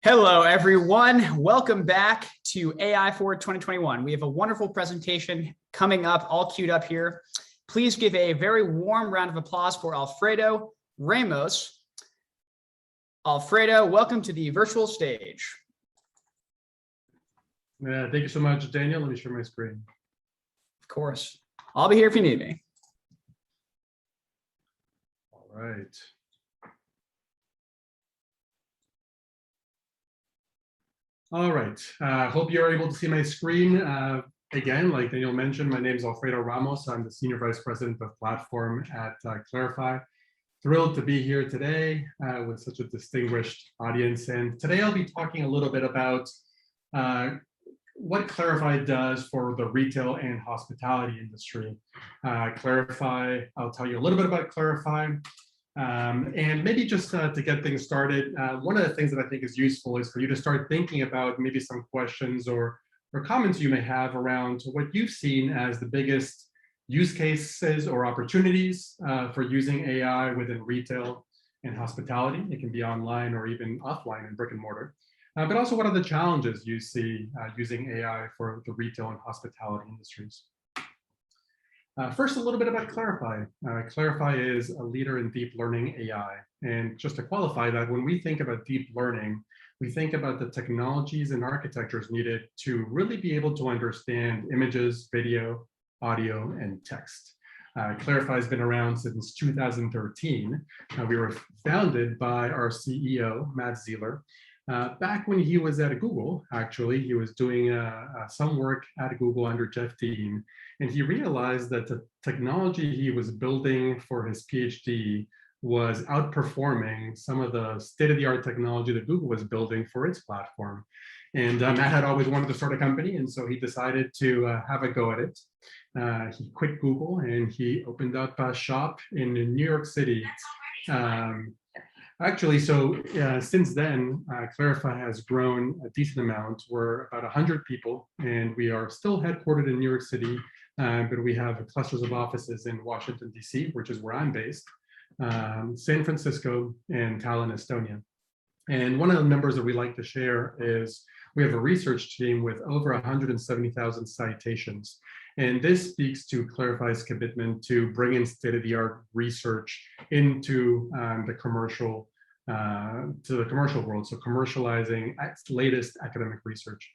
Hello, everyone. Welcome back to AI Forward 2021. We have a wonderful presentation coming up, all queued up here. Please give a very warm round of applause for Alfredo Ramos. Alfredo, welcome to the virtual stage. Thank you so much, Daniel. Let me share my screen. Of course. I'll be here if you need me. All right. All right. Hope you're able to see my screen. Again, like Daniel mentioned, my name is Alfredo Ramos. I'm the Senior Vice President of Platform at Clarifai. Thrilled to be here today with such a distinguished audience. And today I'll be talking a little bit about what Clarifai does for the retail and hospitality industry. Clarifai, I'll tell you a little bit about Clarifai. And maybe just to get things started, one of the things that I think is useful is for you to start thinking about maybe some questions or comments you may have around what you've seen as the biggest use cases or opportunities for using AI within retail and hospitality. It can be online or even offline in brick and mortar. But also, what are the challenges you see using AI for the retail and hospitality industries? First, a little bit about Clarifai. Clarifai is a leader in deep learning AI. And just to qualify that, when we think about deep learning, we think about the technologies and architectures needed to really be able to understand images, video, audio, and text. Clarifai has been around since 2013. We were founded by our CEO, Matt Zeeler. Back when he was at Google, actually, he was doing some work at Google under Jeff Dean, and he realized that the technology he was building for his PhD was outperforming some of the state-of-the-art technology that Google was building for its platform. And Matt had always wanted to start a company, and so he decided to have a go at it. He quit Google and he opened up a shop in New York City. Actually, so since then, Clarifai has grown a decent amount. We're about 100 people, and we are still headquartered in New York City, but we have clusters of offices in Washington, D.C., which is where I'm based, San Francisco, and Tallinn, Estonia. And one of the numbers that we like to share is we have a research team with over 170,000 citations. And this speaks to Clarifai's commitment to bring in state-of-the-art research into the commercial world, so commercializing latest academic research.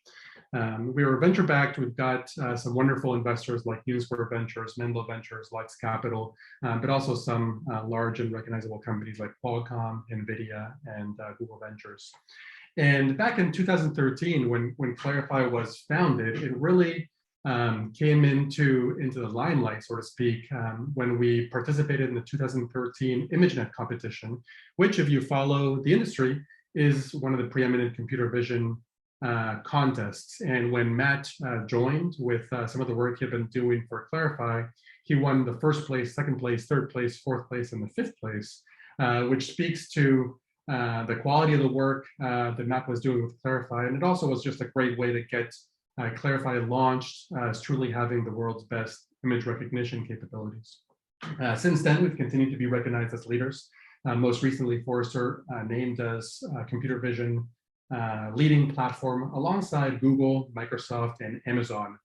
We were venture-backed. We've got some wonderful investors like Unisquare Ventures, Menlo Ventures, Lux Capital, but also some large and recognizable companies like Qualcomm, NVIDIA, and Google Ventures. And back in 2013, when Clarifai was founded, it really came into the limelight, so to speak, when we participated in the 2013 ImageNet competition, which, if you follow the industry, is one of the preeminent computer vision contests. And when Matt joined with some of the work he had been doing for Clarifai, he won the first place, second place, third place, fourth place, and the fifth place, which speaks to the quality of the work that Matt was doing with Clarifai. And it also was just a great way to get Clarifai launched as truly having the world's best image recognition capabilities. Since then, we've continued to be recognized as leaders. Most recently, Forrester named us computer vision leading platform alongside Google, Microsoft, and Amazon,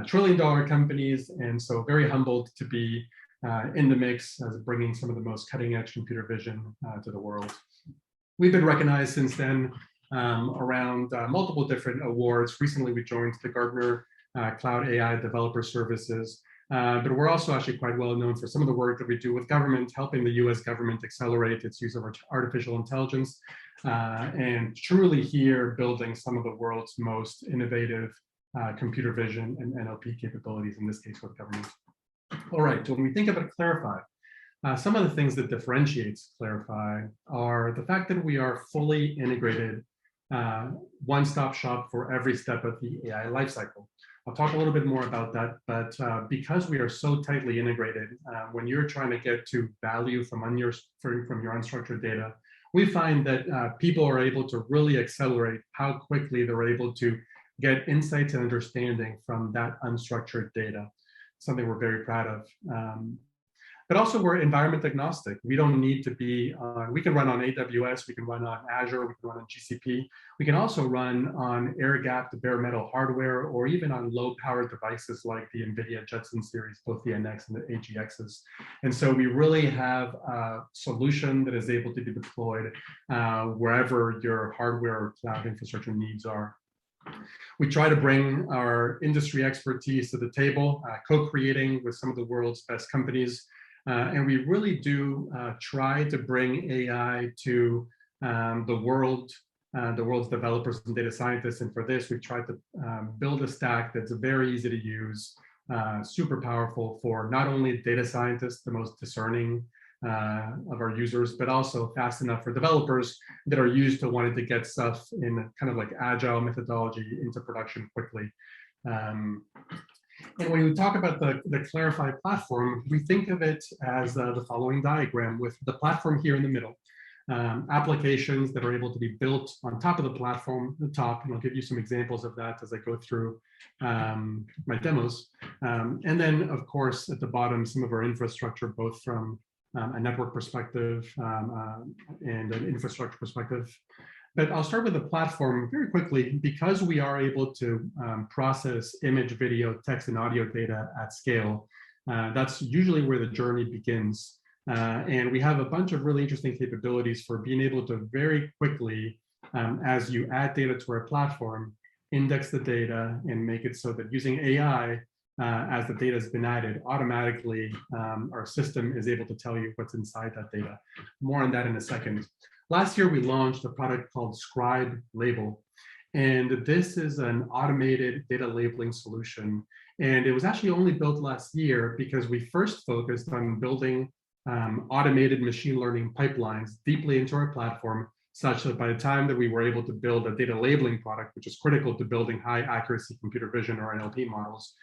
trillion-dollar companies. And so very humbled to be in the mix as bringing some of the most cutting-edge computer vision to the world. We've been recognized since then around multiple different awards. Recently, we joined the Gartner Cloud AI Developer Services, but we're also actually quite well known for some of the work that we do with government, helping the US government accelerate its use of artificial intelligence, and truly here building some of the world's most innovative computer vision and NLP capabilities, in this case with government. All right, so when we think about Clarifai, some of the things that differentiates Clarifai are the fact that we are fully integrated, one-stop shop for every step of the AI lifecycle. I'll talk a little bit more about that, but because we are so tightly integrated, when you're trying to get to value from your unstructured data, we find that people are able to really accelerate how quickly they're able to get insights and understanding from that unstructured data, something we're very proud of. But also we're environment agnostic. We don't need to be on, we can run on AWS, we can run on Azure, we can run on GCP. We can also run on air-gapped bare metal hardware, or even on low-powered devices like the NVIDIA Jetson series, both the NX and the AGXs. And so we really have a solution that is able to be deployed wherever your hardware or cloud infrastructure needs are. We try to bring our industry expertise to the table, co-creating with some of the world's best companies. And we really do try to bring AI to the world's developers and data scientists. And for this, we've tried to build a stack that's very easy to use, super powerful for not only data scientists, the most discerning of our users, but also fast enough for developers that are used to wanting to get stuff in kind of like agile methodology into production quickly. And when we talk about the Clarifai platform, we think of it as the following diagram, with the platform here in the middle, applications that are able to be built on top of the platform, the top, and I'll give you some examples of that as I go through my demos. And then, of course, at the bottom, some of our infrastructure, both from a network perspective and an infrastructure perspective. But I'll start with the platform very quickly. Because we are able to process image, video, text, and audio data at scale, that's usually where the journey begins. And we have a bunch of really interesting capabilities for being able to very quickly, as you add data to our platform, index the data and make it so that using AI, as the data has been added, automatically our system is able to tell you what's inside that data. More on that in a second. Last year, we launched a product called Scribe Label. And this is an automated data labeling solution. And it was actually only built last year because we first focused on building automated machine learning pipelines deeply into our platform, such that by the time that we were able to build a data labeling product, which is critical to building high accuracy computer vision or NLP models,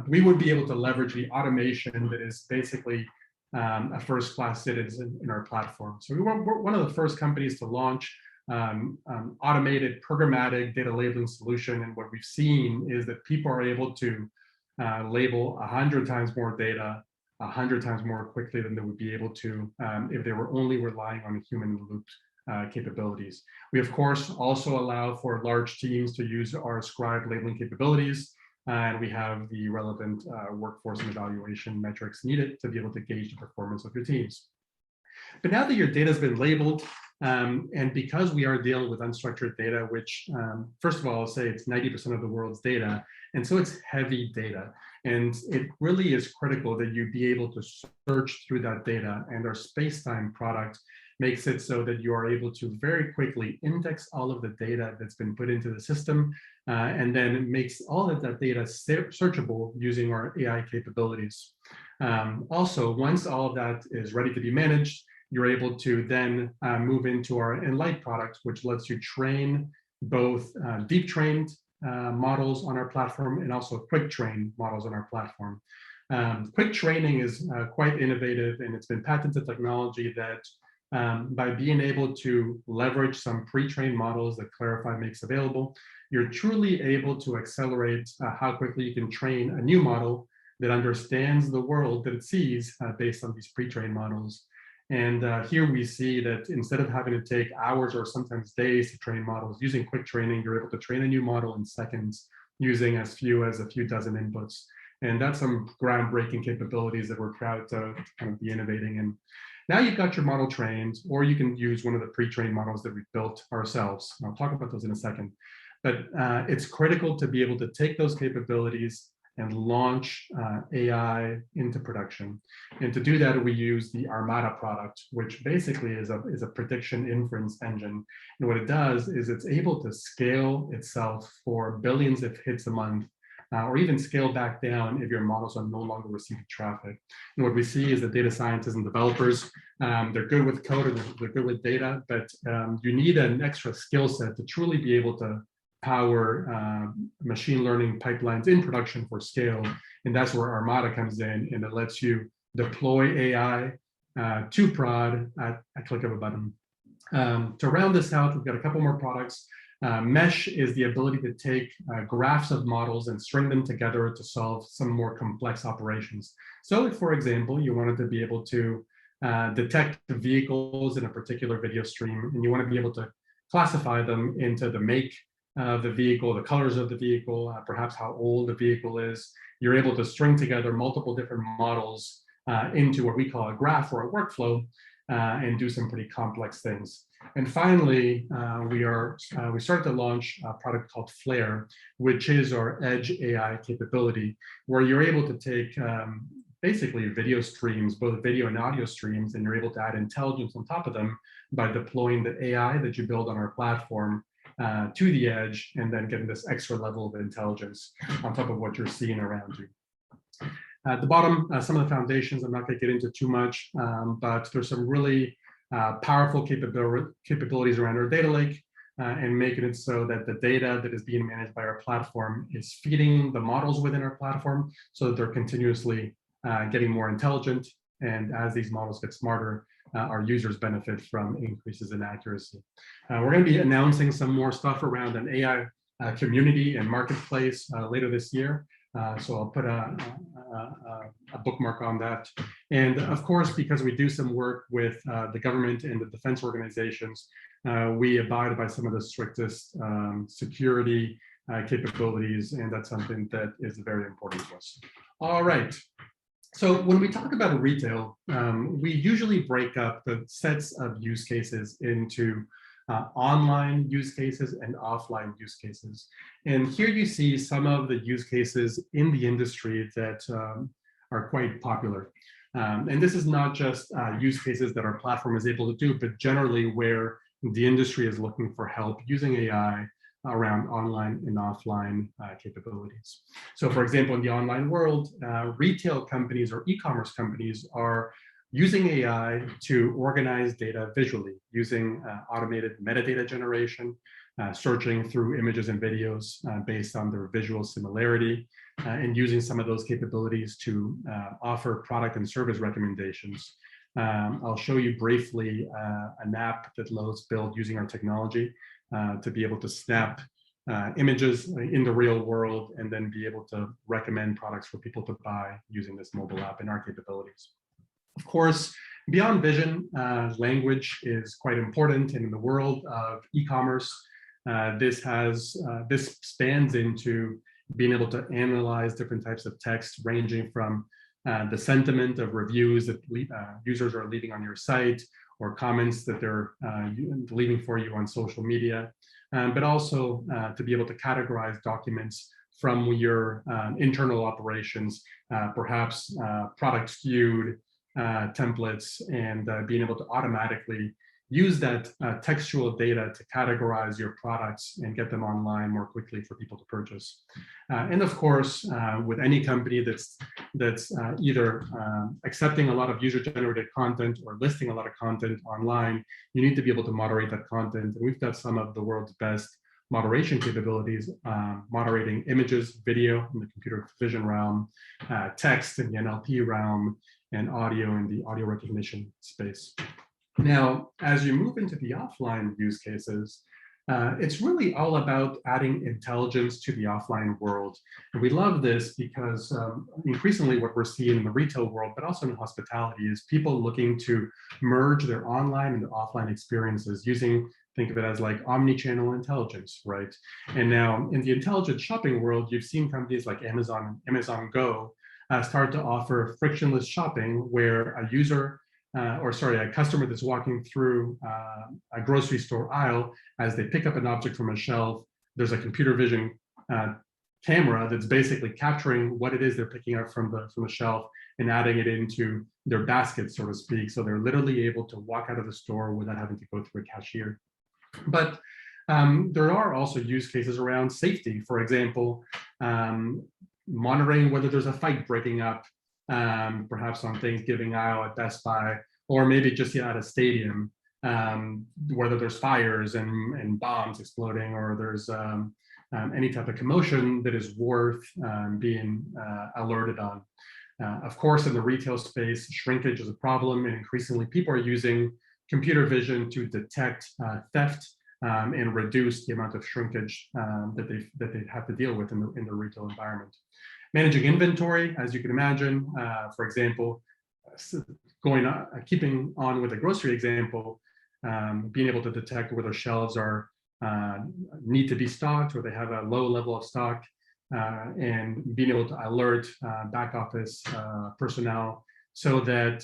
we would be able to leverage the automation that is basically a first-class citizen in our platform. So we were one of the first companies to launch automated programmatic data labeling solution. And what we've seen is that people are able to label 100 times more data, 100 times more quickly than they would be able to if they were only relying on human-in-the-loop capabilities. We, of course, also allow for large teams to use our Scribe labeling capabilities. And we have the relevant workforce and evaluation metrics needed to be able to gauge the performance of your teams. But now that your data has been labeled, and because we are dealing with unstructured data, which first of all, I'll say it's 90% of the world's data, and so it's heavy data. And it really is critical that you be able to search through that data, and our Spacetime product makes it so that you are able to very quickly index all of the data that's been put into the system, and then it makes all of that data searchable using our AI capabilities. Also, once all of that is ready to be managed, you're able to then move into our Enlight product, which lets you train both deep trained models on our platform and also quick train models on our platform. Quick training is quite innovative, and it's been patented technology that by being able to leverage some pre-trained models that Clarifai makes available, you're truly able to accelerate how quickly you can train a new model that understands the world that it sees based on these pre-trained models. And here we see that instead of having to take hours or sometimes days to train models, using quick training, you're able to train a new model in seconds using as few as a few dozen inputs. And that's some groundbreaking capabilities that we're proud to kind of be innovating in. Now you've got your model trained, or you can use one of the pre-trained models that we've built ourselves. I'll talk about those in a second. But it's critical to be able to take those capabilities and launch AI into production. And to do that, we use the Armada product, which basically is a prediction inference engine. And what it does is it's able to scale itself for billions of hits a month, or even scale back down if your models are no longer receiving traffic. And what we see is that data scientists and developers, they're good with code and they're good with data, but you need an extra skill set to truly be able to power machine learning pipelines in production for scale. And that's where Armada comes in, and it lets you deploy AI to prod at a click of a button. To round this out, we've got a couple more products. Mesh is the ability to take graphs of models and string them together to solve some more complex operations. So if, for example, you wanted to be able to detect the vehicles in a particular video stream, and you want to be able to classify them into the make of the vehicle, the colors of the vehicle, perhaps how old the vehicle is, you're able to string together multiple different models into what we call a graph or a workflow and do some pretty complex things. And finally, we started to launch a product called Flare, which is our edge AI capability, where you're able to take basically video streams, both video and audio streams, and you're able to add intelligence on top of them by deploying the AI that you build on our platform to the edge, and then getting this extra level of intelligence on top of what you're seeing around you. At the bottom, some of the foundations, I'm not going to get into too much, but there's some really powerful capabilities around our data lake and making it so that the data that is being managed by our platform is feeding the models within our platform so that they're continuously getting more intelligent. And as these models get smarter, our users benefit from increases in accuracy. We're going to be announcing some more stuff around an AI community and marketplace later this year. So I'll put a bookmark on that. And of course, because we do some work with the government and the defense organizations, we abide by some of the strictest security capabilities, and that's something that is very important to us. All right. So when we talk about retail, we usually break up the sets of use cases into online use cases and offline use cases. And here you see some of the use cases in the industry that are quite popular. And this is not just use cases that our platform is able to do, but generally where the industry is looking for help using AI around online and offline capabilities. So for example, in the online world, retail companies or e-commerce companies are using AI to organize data visually using automated metadata generation, searching through images and videos based on their visual similarity, and using some of those capabilities to offer product and service recommendations. I'll show you briefly an app that Lowe's built using our technology to be able to snap images in the real world and then be able to recommend products for people to buy using this mobile app and our capabilities. Of course, beyond vision, language is quite important. And in the world of e-commerce, this spans into being able to analyze different types of text, ranging from the sentiment of reviews that users are leaving on your site, or comments that they're leaving for you on social media, but also to be able to categorize documents from your internal operations, perhaps product skewed templates, and being able to automatically use that textual data to categorize your products and get them online more quickly for people to purchase. And of course, with any company that's either accepting a lot of user-generated content or listing a lot of content online, you need to be able to moderate that content. And we've got some of the world's best moderation capabilities, moderating images, video in the computer vision realm, text in the NLP realm, and audio in the audio recognition space. Now, as you move into the offline use cases, it's really all about adding intelligence to the offline world. And we love this because increasingly what we're seeing in the retail world, but also in hospitality, is people looking to merge their online and offline experiences using, think of it as like omni-channel intelligence, right? And now in the intelligent shopping world, you've seen companies like Amazon and Amazon Go start to offer frictionless shopping, where a customer that's walking through a grocery store aisle, as they pick up an object from a shelf, there's a computer vision camera that's basically capturing what it is they're picking up from the shelf and adding it into their basket, so to speak. So they're literally able to walk out of the store without having to go through a cashier. But there are also use cases around safety. For example, monitoring whether there's a fight breaking up, perhaps on Thanksgiving aisle at Best Buy, or maybe just at a stadium, whether there's fires and bombs exploding, or there's any type of commotion that is worth being alerted on. Of course, in the retail space, shrinkage is a problem, and increasingly people are using computer vision to detect theft and reduce the amount of shrinkage that they have to deal with in the retail environment. Managing inventory, as you can imagine, for example, keeping on with the grocery example, being able to detect whether shelves are need to be stocked or they have a low level of stock, and being able to alert back office personnel so that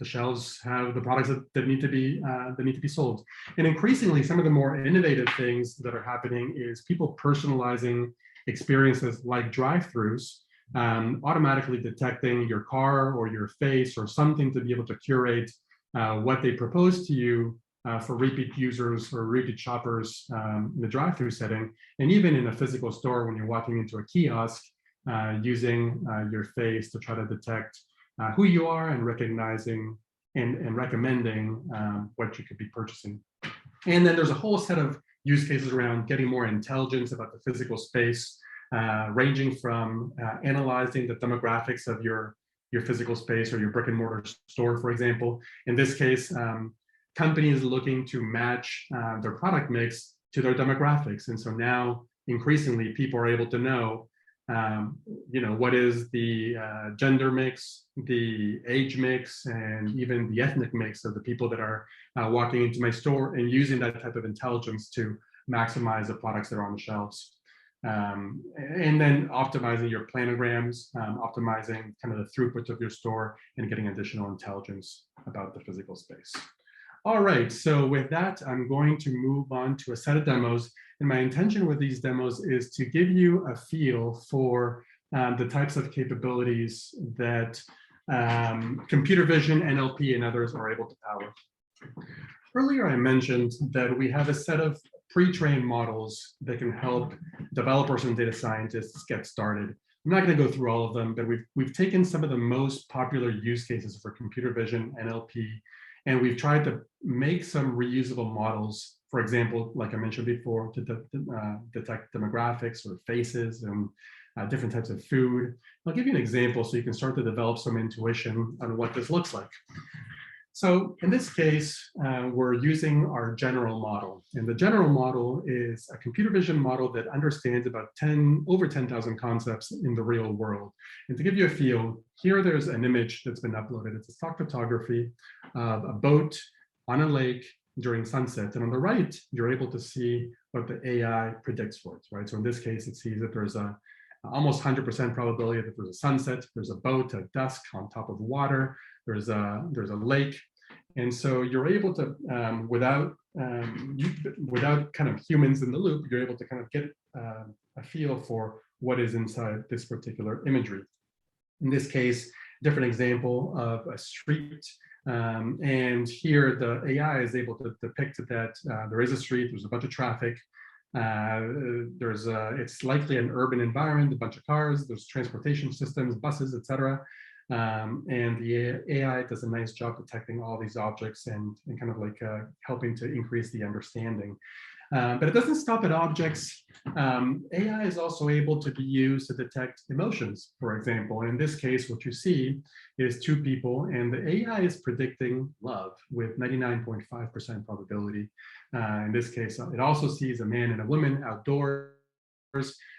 the shelves have the products that need to be sold. And increasingly, some of the more innovative things that are happening is people personalizing experiences like drive-throughs, automatically detecting your car or your face or something to be able to curate what they propose to you for repeat users or repeat shoppers in the drive-through setting, and even in a physical store when you're walking into a kiosk, using your face to try to detect who you are and recognizing and recommending what you could be purchasing. And then there's a whole set of use cases around getting more intelligence about the physical space, ranging from analyzing the demographics of your physical space or your brick and mortar store, for example. In this case, companies looking to match their product mix to their demographics. And so now increasingly people are able to know, what is the gender mix, the age mix, and even the ethnic mix of the people that are walking into my store, and using that type of intelligence to maximize the products that are on the shelves. And then optimizing your planograms, optimizing kind of the throughput of your store, and getting additional intelligence about the physical space. All right, so with that, I'm going to move on to a set of demos. And my intention with these demos is to give you a feel for the types of capabilities that computer vision, NLP, and others are able to power. Earlier, I mentioned that we have a set of pre-trained models that can help developers and data scientists get started. I'm not going to go through all of them, but we've taken some of the most popular use cases for computer vision, NLP, and we've tried to make some reusable models, for example, like I mentioned before, to detect demographics or faces and different types of food. I'll give you an example so you can start to develop some intuition on what this looks like. So in this case, we're using our general model. And the general model is a computer vision model that understands about over 10,000 concepts in the real world. And to give you a feel, here there's an image that's been uploaded. It's a stock photography of a boat on a lake during sunset. And on the right, you're able to see what the AI predicts for it, right? So in this case, it sees that there's a almost 100% probability that there's a sunset, there's a boat at dusk on top of water, there's a lake. And so you're able to, without kind of humans in the loop, you're able to kind of get a feel for what is inside this particular imagery. In this case, different example of a street. And here the AI is able to depict that there is a street, there's a bunch of traffic, it's likely an urban environment, a bunch of cars, there's transportation systems, buses, etc. And the AI does a nice job detecting all these objects and kind of like helping to increase the understanding. But it doesn't stop at objects. AI is also able to be used to detect emotions, for example. And in this case, what you see is two people, and the AI is predicting love with 99.5% probability. In this case, it also sees a man and a woman outdoors,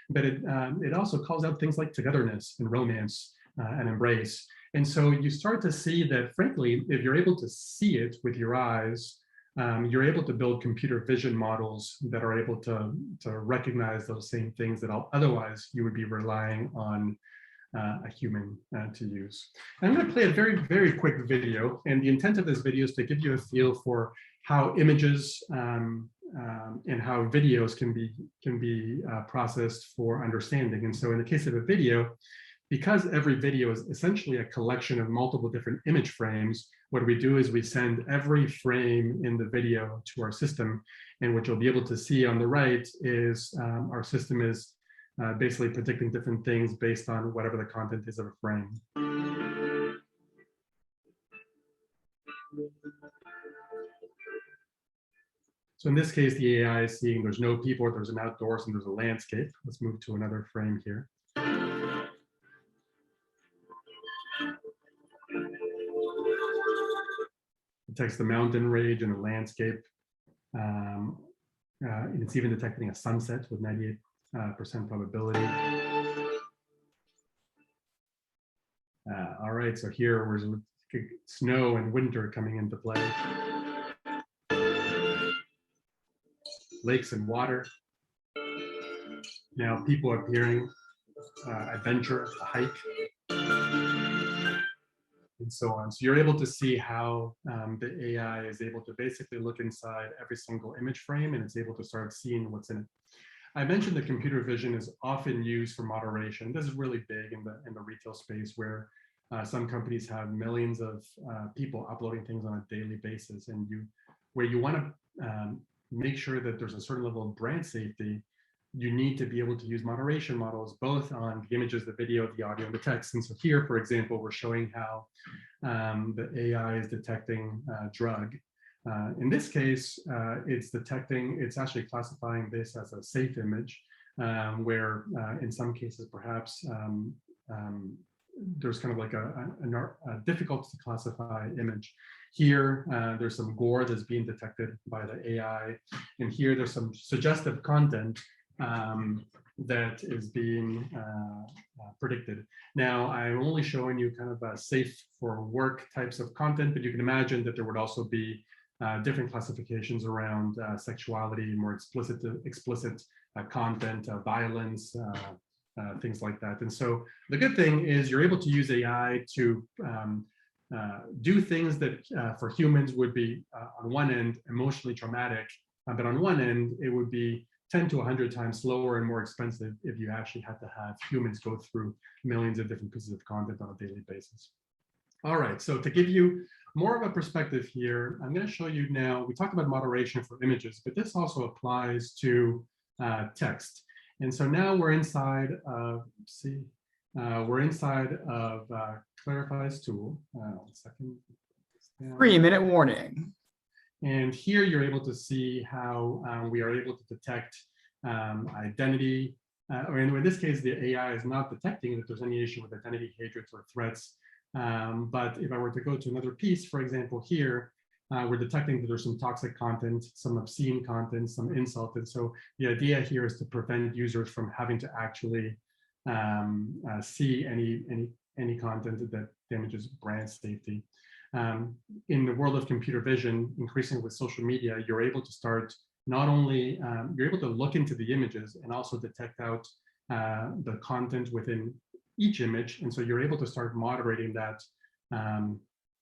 but it also calls out things like togetherness and romance and embrace. And so you start to see that, frankly, if you're able to see it with your eyes, you're able to build computer vision models that are able to recognize those same things that otherwise you would be relying on a human to use. And I'm going to play a very, very quick video. And the intent of this video is to give you a feel for how images and how videos can be processed for understanding. And so in the case of a video, because every video is essentially a collection of multiple different image frames, what we do is we send every frame in the video to our system. And what you'll be able to see on the right is our system is basically predicting different things based on whatever the content is of a frame. So in this case, the AI is seeing there's no people, there's an outdoors, and there's a landscape. Let's move to another frame here. It takes the mountain range and the landscape. and it's even detecting a sunset with 98% probability. All right, so here we're snow and winter coming into play. Lakes and water. Now people appearing, adventure, a hike, and so on. So you're able to see how the AI is able to basically look inside every single image frame, and it's able to start seeing what's in it. I mentioned that computer vision is often used for moderation. This is really big in the retail space, where some companies have millions of people uploading things on a daily basis, and where you want to make sure that there's a certain level of brand safety, you need to be able to use moderation models, both on the images, the video, the audio, and the text. And so here, for example, we're showing how the AI is detecting drug. In this case, it's actually classifying this as a safe image, where in some cases, perhaps there's kind of like a difficult to classify image. Here, there's some gore that's being detected by the AI. And here, there's some suggestive content that is being predicted. Now, I'm only showing you kind of a safe for work types of content, but you can imagine that there would also be different classifications around sexuality, more explicit content, violence, things like that. And so the good thing is you're able to use AI to do things that for humans would be on one end emotionally traumatic, but on one end it would be 10 to 100 times slower and more expensive if you actually had to have humans go through millions of different pieces of content on a daily basis. All right, so to give you more of a perspective here, I'm going to show you now, we talked about moderation for images, but this also applies to text. And so now we're inside of, we're inside of Clarifai's tool. 1 second. 3-minute warning. And here you're able to see how we are able to detect identity, or in this case, the AI is not detecting that there's any issue with identity, hatreds, or threats. But if I were to go to another piece, for example, here, we're detecting that there's some toxic content, some obscene content, some insult. And so the idea here is to prevent users from having to actually see any content that damages brand safety. In the world of computer vision, increasingly with social media, you're able to start not only, you're able to look into the images and also detect out the content within each image. And so you're able to start moderating that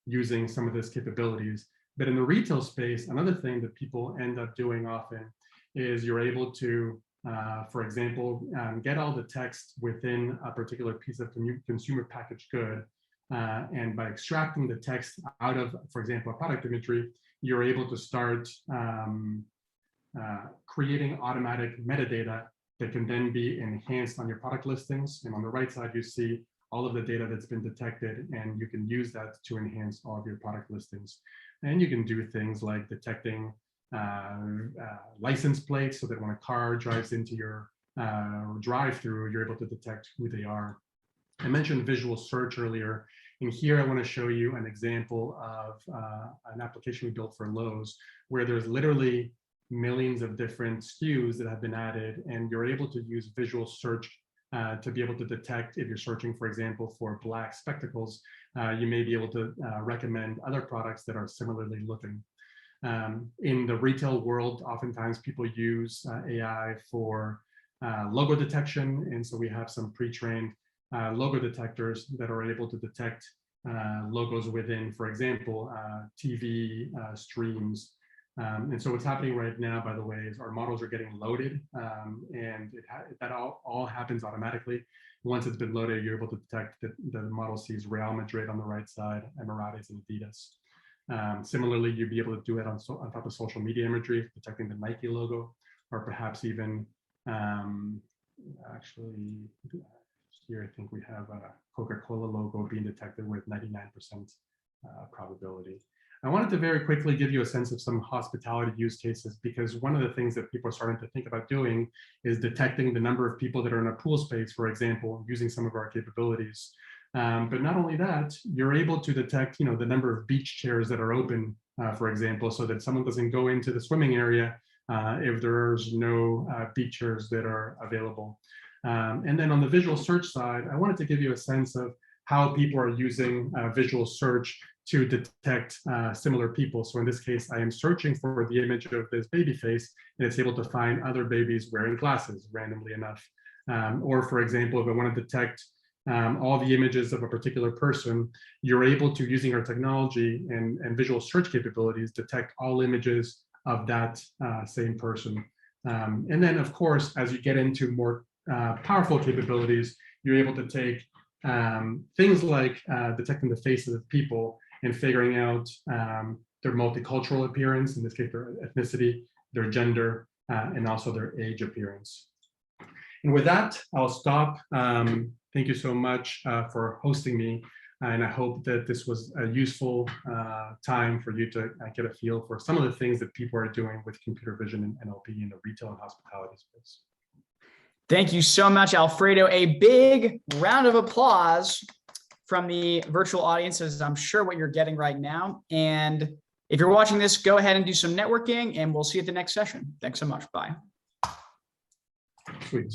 using some of these capabilities. But in the retail space, another thing that people end up doing often is you're able to, for example, get all the text within a particular piece of consumer packaged good. And by extracting the text out of, for example, a product imagery, you're able to start creating automatic metadata that can then be enhanced on your product listings. And on the right side, you see all of the data that's been detected, and you can use that to enhance all of your product listings. And you can do things like detecting license plates, so that when a car drives into your drive-through, you're able to detect who they are. I mentioned visual search earlier, and here I want to show you an example of an application we built for Lowe's, where there's literally millions of different SKUs that have been added, and you're able to use visual search to be able to detect if you're searching, for example, for black spectacles, you may be able to recommend other products that are similarly looking. In the retail world, oftentimes people use AI for logo detection, and so we have some pre-trained logo detectors that are able to detect logos within, for example, TV streams. And so what's happening right now, by the way, is our models are getting loaded, and that all happens automatically. Once it's been loaded, you're able to detect that the model sees Real Madrid on the right side, Emirates and Adidas. Similarly, you'd be able to do it on top of social media imagery, detecting the Nike logo, or perhaps even actually, here I think we have a Coca-Cola logo being detected with 99% probability. I wanted to very quickly give you a sense of some hospitality use cases, because one of the things that people are starting to think about doing is detecting the number of people that are in a pool space, for example, using some of our capabilities. But not only that, you're able to detect, the number of beach chairs that are open, for example, so that someone doesn't go into the swimming area if there's no features that are available. And then on the visual search side, I wanted to give you a sense of how people are using visual search to detect similar people. So in this case, I am searching for the image of this baby face, and it's able to find other babies wearing glasses randomly enough. Or for example, if I want to detect all the images of a particular person, you're able to, using our technology and visual search capabilities, detect all images of that same person. And then, of course, as you get into more powerful capabilities, you're able to take things like detecting the faces of people and figuring out their multicultural appearance, in this case, their ethnicity, their gender, and also their age appearance. And with that, I'll stop. Thank you so much for hosting me. And I hope that this was a useful time for you to get a feel for some of the things that people are doing with computer vision and NLP in the retail and hospitality space. Thank you so much, Alfredo. A big round of applause from the virtual audiences. I'm sure what you're getting right now. And if you're watching this, go ahead and do some networking, and we'll see you at the next session. Thanks so much. Bye. Sweet.